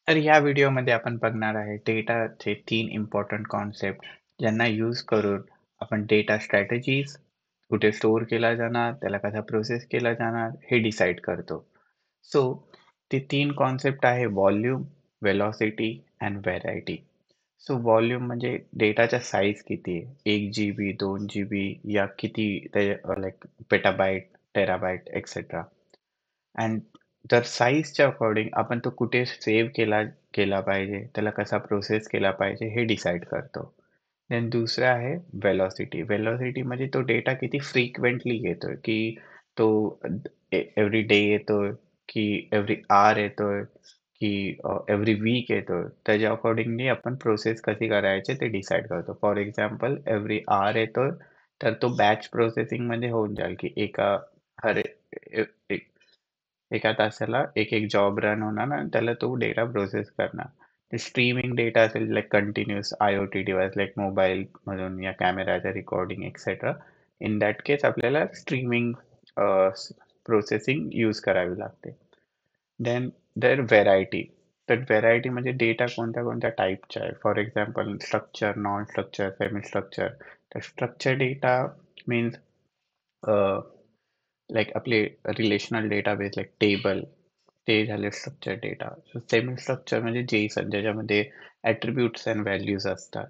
तर या व्हिडिओमध्ये आपण बघणार आहे डेटाचे 3 इम्पोर्टंट कॉन्सेप्ट ज्यांना यूज करून आपण डेटा स्ट्रॅटेजीज कुठे स्टोअर केला जाणार, त्याला कसा प्रोसेस केला जाणार हे डिसाईड करतो. सो ते 3 कॉन्सेप्ट आहे volume, velocity end variety. So volume म्हणजे डेटाचा साईज किती आहे? 1 जीबी, 2 जीबी या किती ते like petabyte, terabyte etcetera. And तर साईजच्या अकॉर्डिंग आपण तो कुठे सेव्ह केला केला पाहिजे, त्याला कसा प्रोसेस केला पाहिजे हे डिसाईड करतो. देन दुसरं आहे वेलॉसिटी. वेलॉसिटी म्हणजे तो डेटा किती फ्रिक्वेंटली येतोय, की तो एव्हरी डे येतोय, की एव्हरी आवर येतोय, की एव्हरी वीक येतोय. त्याच्या अकॉर्डिंगली आपण प्रोसेस कशी करायची ते डिसाईड करतो. फॉर एक्झाम्पल एव्हरी आवर येतोय, तर तो बॅच प्रोसेसिंगमध्ये होऊन जाईल, की हर ए ए एका तासाला एक-एक जॉब रन होणार आणि त्याला तो डेटा प्रोसेस करणार. ते स्ट्रीमिंग डेटा असेल like continuous IoT device like मोबाईलमधून या कॅमेराच्या recording etcetera. In that case आपल्याला स्ट्रीमिंग प्रोसेसिंग यूज करावी लागते. Then there variety. तर व्हेरायटी म्हणजे डेटा कोणत्या-कोणत्या टाइपचा आहे. For example structure, non structure, semi structure. तर स्ट्रक्चर डेटा मीन्स लाइक आपले रिलेशनल डेटाबेस लाइक टेबल ते झाले structure data. So semi structure म्हणजे जेसन ज्याच्यामध्ये ॲट्रिब्यूट्स अँड व्हॅल्यूज असतात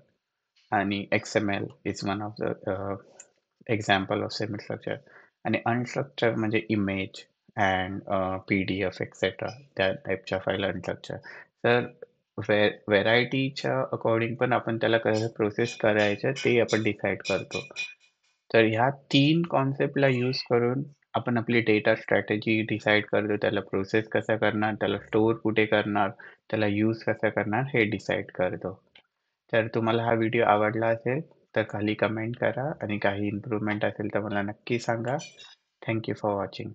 आणि XML is one of the example of semi structure आणि unstructured म्हणजे इमेज अँड PDF एक्सेट्रा त्या टाइपच्या फाईल अनस्ट्रक्चर. तर व्हेरायटीच्या अकॉर्डिंग पण आपण त्याला कसं प्रोसेस करायचं ते आपण डिसाईड करतो. तर ह्या 3 कॉन्सेप्टला यूज करून आपण आपली डेटा स्ट्रॅटेजी डिसाईड करतो. त्याला प्रोसेस कसा करणार, त्याला स्टोअर कुठे करणार, त्याला यूज कसा करणार हे डिसाईड करतो. तर तुम्हाला हा व्हिडिओ आवडला असेल तर खाली कमेंट करा आणि काही इम्प्रूव्हमेंट असेल तर मला नक्की सांगा. Thank you for watching.